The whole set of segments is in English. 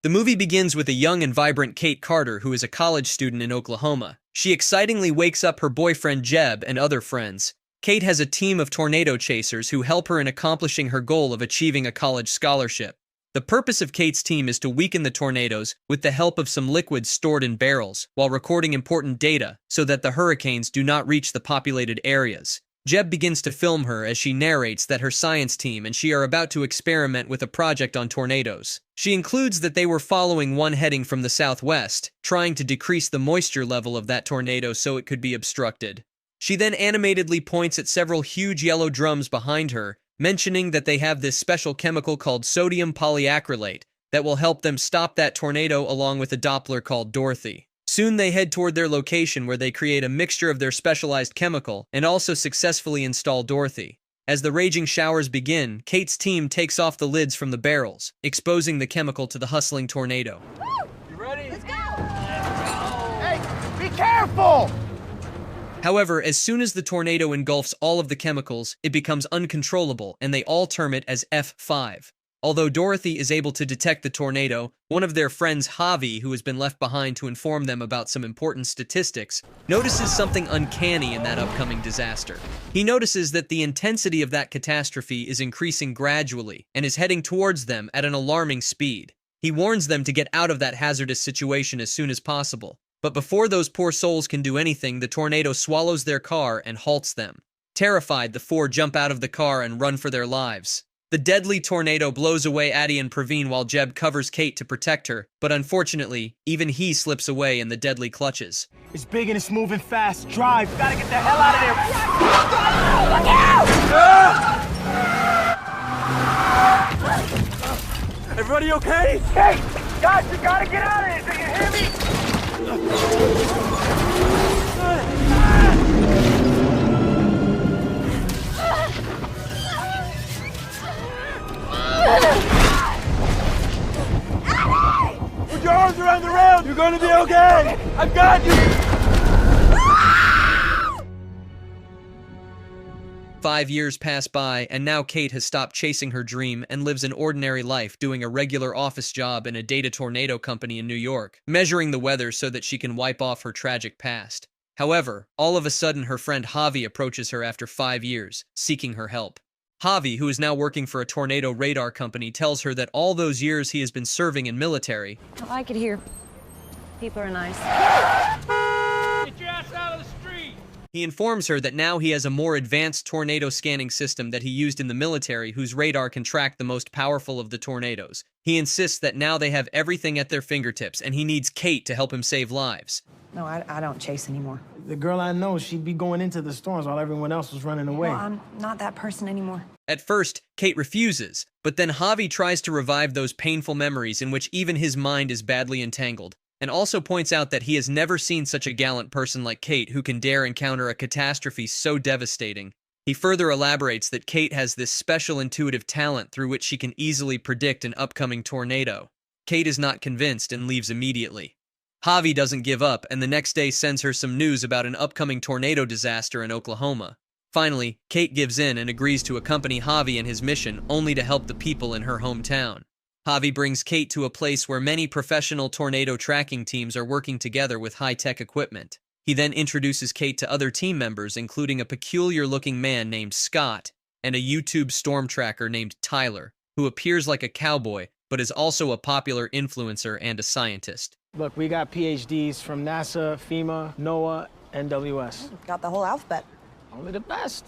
The movie begins with a young and vibrant Kate Carter who is a college student in Oklahoma. She excitingly wakes up her boyfriend Jeb and other friends. Kate has a team of tornado chasers who help her in accomplishing her goal of achieving a college scholarship. The purpose of Kate's team is to weaken the tornadoes with the help of some liquids stored in barrels while recording important data so that the hurricanes do not reach the populated areas. Jeb begins to film her as she narrates that her science team and she are about to experiment with a project on tornadoes. She includes that they were following one heading from the southwest, trying to decrease the moisture level of that tornado so it could be obstructed. She then animatedly points at several huge yellow drums behind her, mentioning that they have this special chemical called sodium polyacrylate that will help them stop that tornado along with a Doppler called Dorothy. Soon they head toward their location where they create a mixture of their specialized chemical and also successfully install Dorothy. As the raging showers begin, Kate's team takes off the lids from the barrels, exposing the chemical to the hustling tornado. You ready? Let's go! Hey, be careful! However, as soon as the tornado engulfs all of the chemicals, it becomes uncontrollable and they all term it as F5. Although Dorothy is able to detect the tornado, one of their friends, Javi, who has been left behind to inform them about some important statistics, notices something uncanny in that upcoming disaster. He notices that the intensity of that catastrophe is increasing gradually and is heading towards them at an alarming speed. He warns them to get out of that hazardous situation as soon as possible. But before those poor souls can do anything, the tornado swallows their car and halts them. Terrified, the four jump out of the car and run for their lives. The deadly tornado blows away Addie and Praveen while Jeb covers Kate to protect her, but unfortunately, even he slips away in the deadly clutches. It's big and it's moving fast. Drive. Gotta get the hell out of there. Look out! Everybody okay? Hey! Guys, you gotta get out of here. Do you hear me? Put your arms around the rail! You're gonna be okay! I've got you! 5 years pass by, and now Kate has stopped chasing her dream and lives an ordinary life doing a regular office job in a data tornado company in New York, measuring the weather so that she can wipe off her tragic past. However, all of a sudden her friend Javi approaches her after 5 years, seeking her help. Javi, who is now working for a tornado radar company, tells her that all those years he has been serving in military. I like it here. People are nice. Get your ass out of the street! He informs her that now he has a more advanced tornado scanning system that he used in the military whose radar can track the most powerful of the tornadoes. He insists that now they have everything at their fingertips and he needs Kate to help him save lives. No, I don't chase anymore. The girl I know, she'd be going into the storms while everyone else was running away. No, I'm not that person anymore. At first, Kate refuses, but then Javi tries to revive those painful memories in which even his mind is badly entangled, and also points out that he has never seen such a gallant person like Kate who can dare encounter a catastrophe so devastating. He further elaborates that Kate has this special intuitive talent through which she can easily predict an upcoming tornado. Kate is not convinced and leaves immediately. Javi doesn't give up, and the next day sends her some news about an upcoming tornado disaster in Oklahoma. Finally, Kate gives in and agrees to accompany Javi in his mission only to help the people in her hometown. Javi brings Kate to a place where many professional tornado tracking teams are working together with high-tech equipment. He then introduces Kate to other team members, including a peculiar-looking man named Scott and a YouTube storm tracker named Tyler, who appears like a cowboy but is also a popular influencer and a scientist. Look, we got PhDs from NASA, FEMA, NOAA, NWS. Got the whole alphabet. Only the best.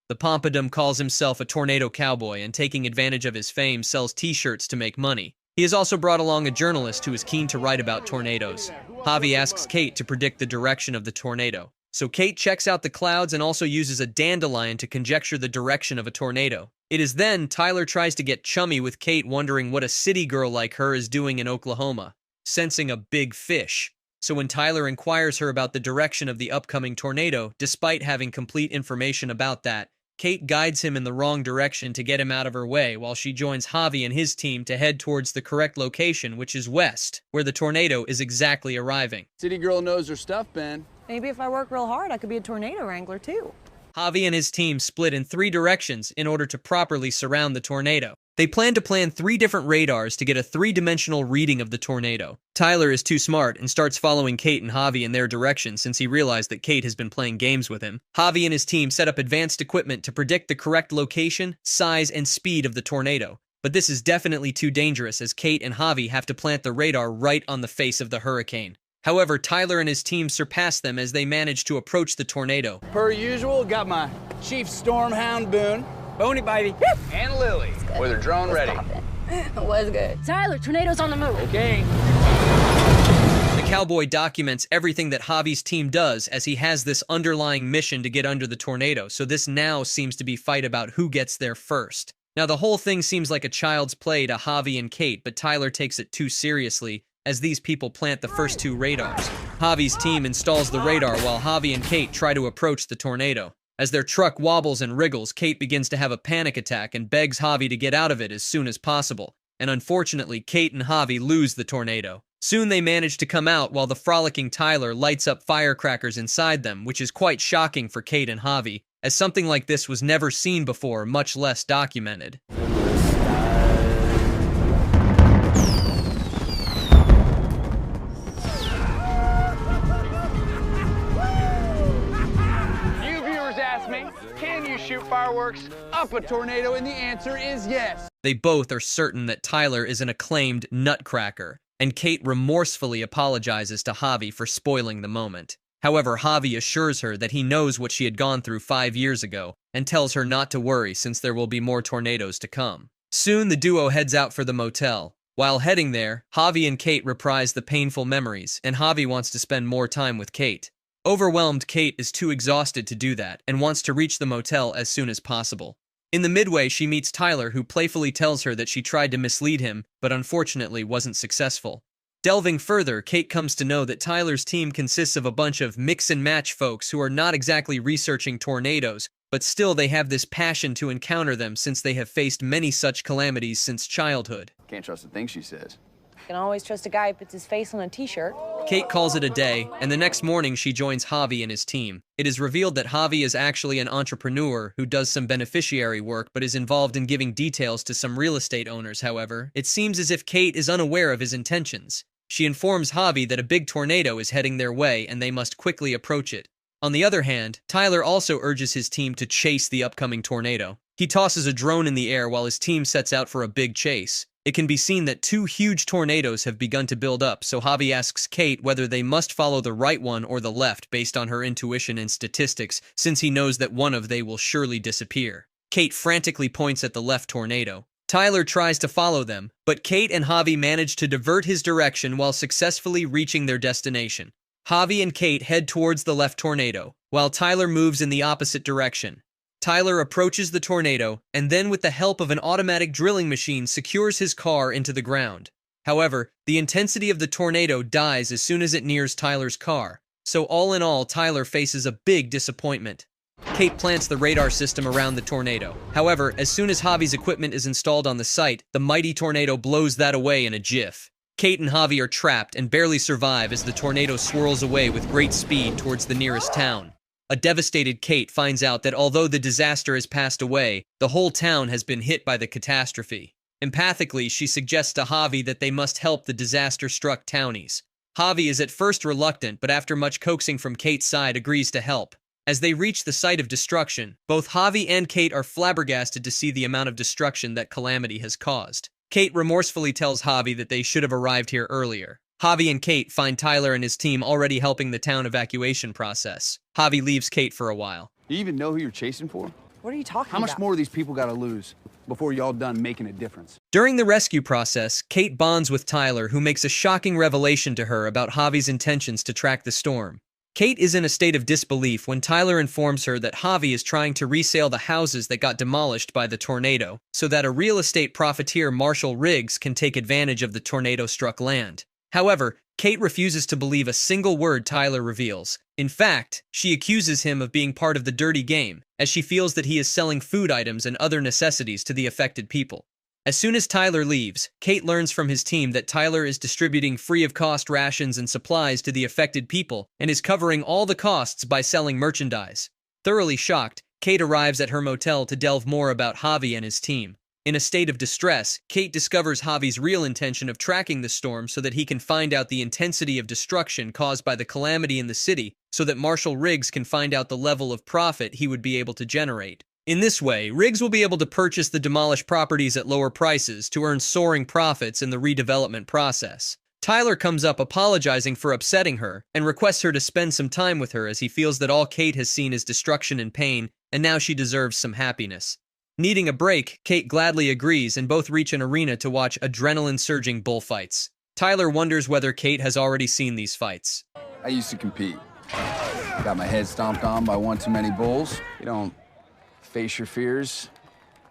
The Pompadum calls himself a tornado cowboy and, taking advantage of his fame, sells t-shirts to make money. He has also brought along a journalist who is keen to write about tornadoes. Javi asks Kate to predict the direction of the tornado. So Kate checks out the clouds and also uses a dandelion to conjecture the direction of a tornado. It is then Tyler tries to get chummy with Kate, wondering what a city girl like her is doing in Oklahoma, sensing a big fish. So when Tyler inquires her about the direction of the upcoming tornado, despite having complete information about that, Kate guides him in the wrong direction to get him out of her way while she joins Javi and his team to head towards the correct location, which is west, where the tornado is exactly arriving. City girl knows her stuff, Ben. Maybe if I work real hard, I could be a tornado wrangler too. Javi and his team split in 3 directions in order to properly surround the tornado. They plan 3 different radars to get a 3-dimensional reading of the tornado. Tyler is too smart and starts following Kate and Javi in their direction since he realized that Kate has been playing games with him. Javi and his team set up advanced equipment to predict the correct location, size, and speed of the tornado. But this is definitely too dangerous as Kate and Javi have to plant the radar right on the face of the hurricane. However, Tyler and his team surpass them as they manage to approach the tornado. Per usual, got my Chief Stormhound Boone, Boney baby, and Lily with her drone ready. Was good. Tyler, tornado's on the move. Okay. The cowboy documents everything that Javi's team does as he has this underlying mission to get under the tornado, so this now seems to be fight about who gets there first. Now the whole thing seems like a child's play to Javi and Kate, but Tyler takes it too seriously as these people plant the first 2 radars. Javi's team installs the radar while Javi and Kate try to approach the tornado. As their truck wobbles and wriggles, Kate begins to have a panic attack and begs Javi to get out of it as soon as possible. And unfortunately, Kate and Javi lose the tornado. Soon they manage to come out while the frolicking Tyler lights up firecrackers inside them, which is quite shocking for Kate and Javi, as something like this was never seen before, much less documented. Can you shoot fireworks up a tornado? And the answer is yes. They both are certain that Tyler is an acclaimed nutcracker, and Kate remorsefully apologizes to Javi for spoiling the moment. However, Javi assures her that he knows what she had gone through 5 years ago and tells her not to worry since there will be more tornadoes to come. Soon the duo heads out for the motel. While heading there, Javi and Kate reprise the painful memories, and Javi wants to spend more time with Kate. Overwhelmed, Kate is too exhausted to do that and wants to reach the motel as soon as possible. In the midway, she meets Tyler, who playfully tells her that she tried to mislead him, but unfortunately wasn't successful. Delving further, Kate comes to know that Tyler's team consists of a bunch of mix-and-match folks who are not exactly researching tornadoes, but still they have this passion to encounter them since they have faced many such calamities since childhood. Can't trust a thing she says. You can always trust a guy who puts his face on a t-shirt. Kate calls it a day, and the next morning she joins Javi and his team. It is revealed that Javi is actually an entrepreneur who does some beneficiary work but is involved in giving details to some real estate owners. However, it seems as if Kate is unaware of his intentions. She informs Javi that a big tornado is heading their way and they must quickly approach it. On the other hand, Tyler also urges his team to chase the upcoming tornado. He tosses a drone in the air while his team sets out for a big chase. It can be seen that 2 huge tornadoes have begun to build up, so Javi asks Kate whether they must follow the right one or the left based on her intuition and statistics, since he knows that one of they will surely disappear. Kate frantically points at the left tornado. Tyler tries to follow them, but Kate and Javi manage to divert his direction while successfully reaching their destination. Javi and Kate head towards the left tornado, while Tyler moves in the opposite direction. Tyler approaches the tornado, and then with the help of an automatic drilling machine secures his car into the ground. However, the intensity of the tornado dies as soon as it nears Tyler's car, so all in all, Tyler faces a big disappointment. Kate plants the radar system around the tornado. However, as soon as Javi's equipment is installed on the site, the mighty tornado blows that away in a jiff. Kate and Javi are trapped and barely survive as the tornado swirls away with great speed towards the nearest town. A devastated Kate finds out that although the disaster has passed away, the whole town has been hit by the catastrophe. Empathically, she suggests to Javi that they must help the disaster-struck townies. Javi is at first reluctant, but after much coaxing from Kate's side, agrees to help. As they reach the site of destruction, both Javi and Kate are flabbergasted to see the amount of destruction that calamity has caused. Kate remorsefully tells Javi that they should have arrived here earlier. Javi and Kate find Tyler and his team already helping the town evacuation process. Javi leaves Kate for a while. You even know who you're chasing for? What are you talking How about? much more of these people gotta lose before y'all done making a difference? During the rescue process, Kate bonds with Tyler, who makes a shocking revelation to her about Javi's intentions to track the storm. Kate is in a state of disbelief when Tyler informs her that Javi is trying to resale the houses that got demolished by the tornado, so that a real estate profiteer, Marshall Riggs, can take advantage of the tornado-struck land. However, Kate refuses to believe a single word Tyler reveals. In fact, she accuses him of being part of the dirty game, as she feels that he is selling food items and other necessities to the affected people. As soon as Tyler leaves, Kate learns from his team that Tyler is distributing free-of-cost rations and supplies to the affected people and is covering all the costs by selling merchandise. Thoroughly shocked, Kate arrives at her motel to delve more about Javi and his team. In a state of distress, Kate discovers Javi's real intention of tracking the storm so that he can find out the intensity of destruction caused by the calamity in the city, so that Marshall Riggs can find out the level of profit he would be able to generate. In this way, Riggs will be able to purchase the demolished properties at lower prices to earn soaring profits in the redevelopment process. Tyler comes up apologizing for upsetting her and requests her to spend some time with her as he feels that all Kate has seen is destruction and pain, and now she deserves some happiness. Needing a break, Kate gladly agrees and both reach an arena to watch adrenaline-surging bullfights. Tyler wonders whether Kate has already seen these fights. I used to compete. Got my head stomped on by one too many bulls. You don't face your fears,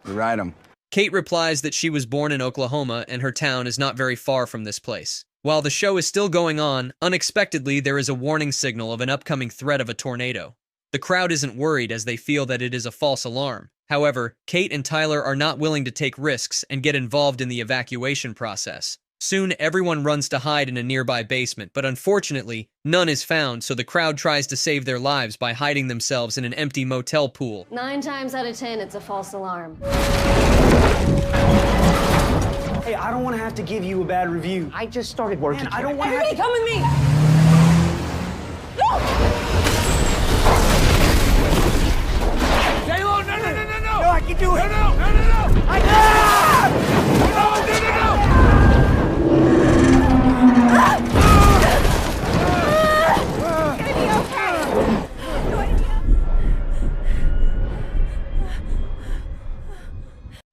you ride them. Kate replies that she was born in Oklahoma and her town is not very far from this place. While the show is still going on, unexpectedly there is a warning signal of an upcoming threat of a tornado. The crowd isn't worried as they feel that it is a false alarm. However, Kate and Tyler are not willing to take risks and get involved in the evacuation process. Soon, everyone runs to hide in a nearby basement, but unfortunately, none is found, so the crowd tries to save their lives by hiding themselves in an empty motel pool. 9 times out of 10, it's a false alarm. Hey, I don't want to have to give you a bad review. I just started working. Man, I don't want to have to... Come with me! J-Lo, no! No, I can do it! No! I can...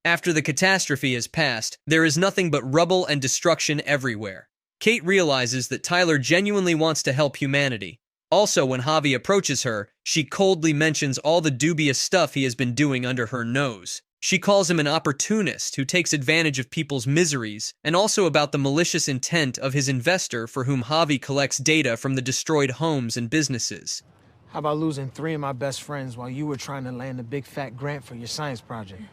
After the catastrophe has passed, there is nothing but rubble and destruction everywhere. Kate realizes that Tyler genuinely wants to help humanity. Also, when Javi approaches her, she coldly mentions all the dubious stuff he has been doing under her nose. She calls him an opportunist who takes advantage of people's miseries, and also about the malicious intent of his investor for whom Javi collects data from the destroyed homes and businesses. How about losing 3 of my best friends while you were trying to land a big fat grant for your science project?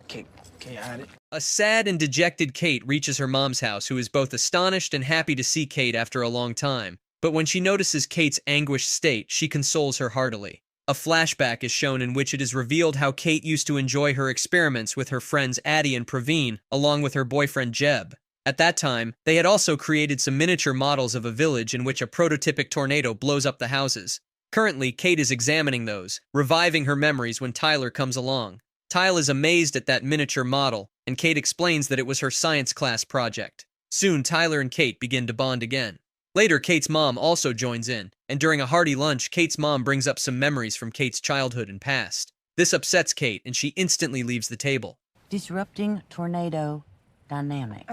Can you add it? A sad and dejected Kate reaches her mom's house, who is both astonished and happy to see Kate after a long time. But when she notices Kate's anguished state, she consoles her heartily. A flashback is shown in which it is revealed how Kate used to enjoy her experiments with her friends Addie and Praveen, along with her boyfriend Jeb. At that time, they had also created some miniature models of a village in which a prototypic tornado blows up the houses. Currently, Kate is examining those, reviving her memories when Tyler comes along. Tyler is amazed at that miniature model, and Kate explains that it was her science class project. Soon, Tyler and Kate begin to bond again. Later, Kate's mom also joins in, and during a hearty lunch, Kate's mom brings up some memories from Kate's childhood and past. This upsets Kate, and she instantly leaves the table. Disrupting tornado dynamics.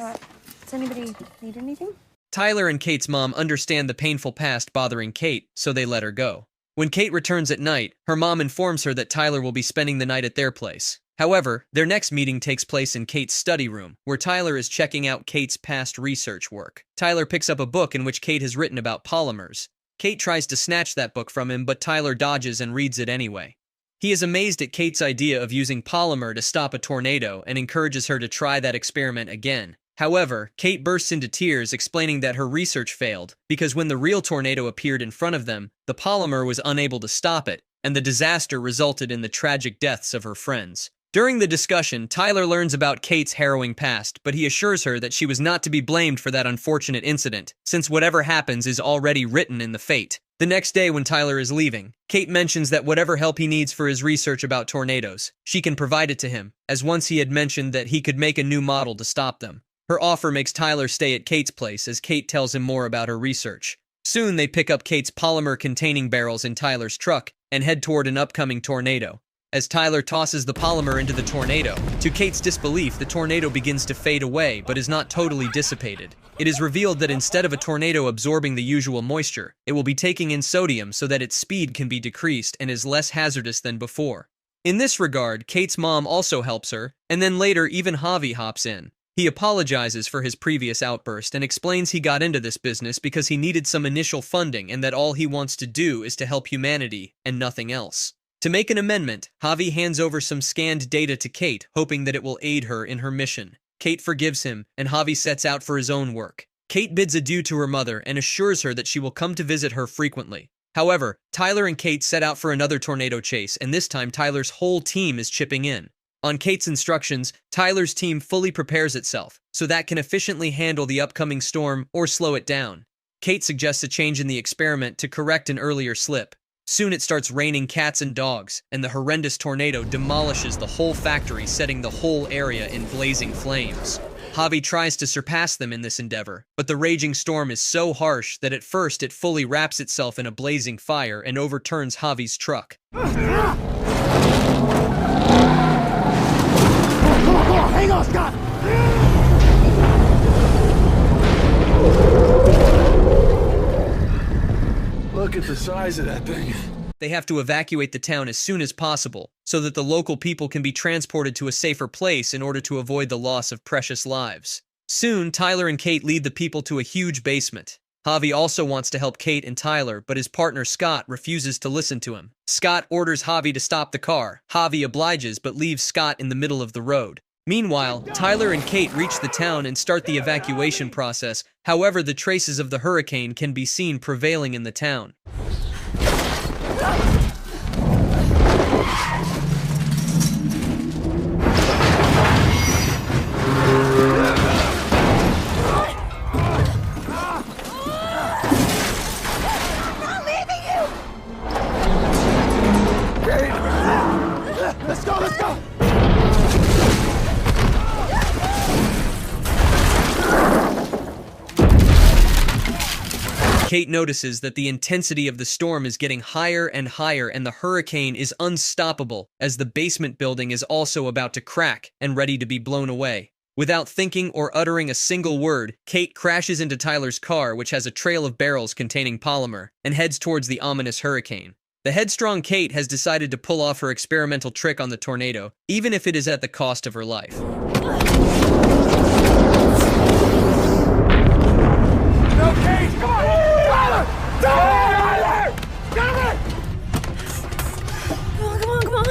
Does anybody need anything? Tyler and Kate's mom understand the painful past bothering Kate, so they let her go. When Kate returns at night, her mom informs her that Tyler will be spending the night at their place. However, their next meeting takes place in Kate's study room, where Tyler is checking out Kate's past research work. Tyler picks up a book in which Kate has written about polymers. Kate tries to snatch that book from him, but Tyler dodges and reads it anyway. He is amazed at Kate's idea of using polymer to stop a tornado and encourages her to try that experiment again. However, Kate bursts into tears, explaining that her research failed because when the real tornado appeared in front of them, the polymer was unable to stop it, and the disaster resulted in the tragic deaths of her friends. During the discussion, Tyler learns about Kate's harrowing past, but he assures her that she was not to be blamed for that unfortunate incident, since whatever happens is already written in the fate. The next day when Tyler is leaving, Kate mentions that whatever help he needs for his research about tornadoes, she can provide it to him, as once he had mentioned that he could make a new model to stop them. Her offer makes Tyler stay at Kate's place as Kate tells him more about her research. Soon they pick up Kate's polymer-containing barrels in Tyler's truck and head toward an upcoming tornado. As Tyler tosses the polymer into the tornado, to Kate's disbelief, the tornado begins to fade away but is not totally dissipated. It is revealed that instead of a tornado absorbing the usual moisture, it will be taking in sodium so that its speed can be decreased and is less hazardous than before. In this regard, Kate's mom also helps her, and then later even Javi hops in. He apologizes for his previous outburst and explains he got into this business because he needed some initial funding and that all he wants to do is to help humanity and nothing else. To make an amendment, Javi hands over some scanned data to Kate, hoping that it will aid her in her mission. Kate forgives him, and Javi sets out for his own work. Kate bids adieu to her mother and assures her that she will come to visit her frequently. However, Tyler and Kate set out for another tornado chase, and this time Tyler's whole team is chipping in. On Kate's instructions, Tyler's team fully prepares itself, so that can efficiently handle the upcoming storm or slow it down. Kate suggests a change in the experiment to correct an earlier slip. Soon it starts raining cats and dogs, and the horrendous tornado demolishes the whole factory, setting the whole area in blazing flames. Javi tries to surpass them in this endeavor, but the raging storm is so harsh that at first it fully wraps itself in a blazing fire and overturns Javi's truck. Hang on, Scott! Look at the size of that thing. They have to evacuate the town as soon as possible, so that the local people can be transported to a safer place in order to avoid the loss of precious lives. Soon, Tyler and Kate lead the people to a huge basement. Javi also wants to help Kate and Tyler, but his partner Scott refuses to listen to him. Scott orders Javi to stop the car. Javi obliges but leaves Scott in the middle of the road. Meanwhile, Tyler and Kate reach the town and start the evacuation process. However, the traces of the hurricane can be seen prevailing in the town. Let's go, let's go! Kate notices that the intensity of the storm is getting higher and higher, and the hurricane is unstoppable as the basement building is also about to crack and ready to be blown away. Without thinking or uttering a single word, Kate crashes into Tyler's car, which has a trail of barrels containing polymer, and heads towards the ominous hurricane. The headstrong Kate has decided to pull off her experimental trick on the tornado, even if it is at the cost of her life. Okay, come on! Tyler! Tyler! Tyler! Come on, come on!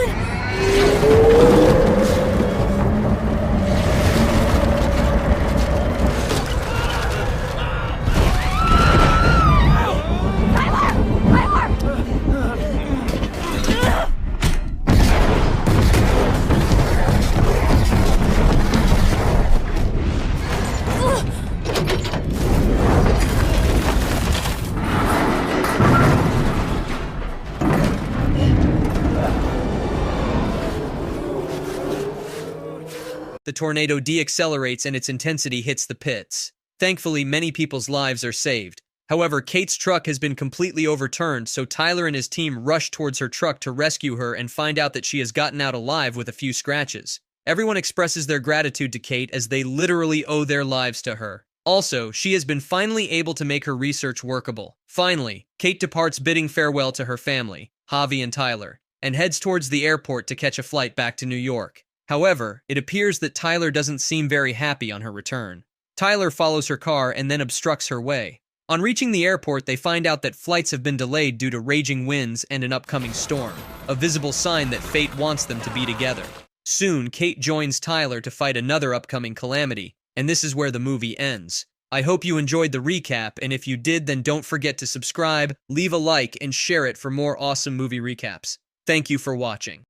The tornado deaccelerates and its intensity hits the pits. Thankfully, many people's lives are saved. However, Kate's truck has been completely overturned, so Tyler and his team rush towards her truck to rescue her and find out that she has gotten out alive with a few scratches. Everyone expresses their gratitude to Kate as they literally owe their lives to her. Also, she has been finally able to make her research workable. Finally, Kate departs bidding farewell to her family, Javi and Tyler, and heads towards the airport to catch a flight back to New York. However, it appears that Tyler doesn't seem very happy on her return. Tyler follows her car and then obstructs her way. On reaching the airport, they find out that flights have been delayed due to raging winds and an upcoming storm, a visible sign that fate wants them to be together. Soon, Kate joins Tyler to fight another upcoming calamity, and this is where the movie ends. I hope you enjoyed the recap, and if you did, then don't forget to subscribe, leave a like, and share it for more awesome movie recaps. Thank you for watching.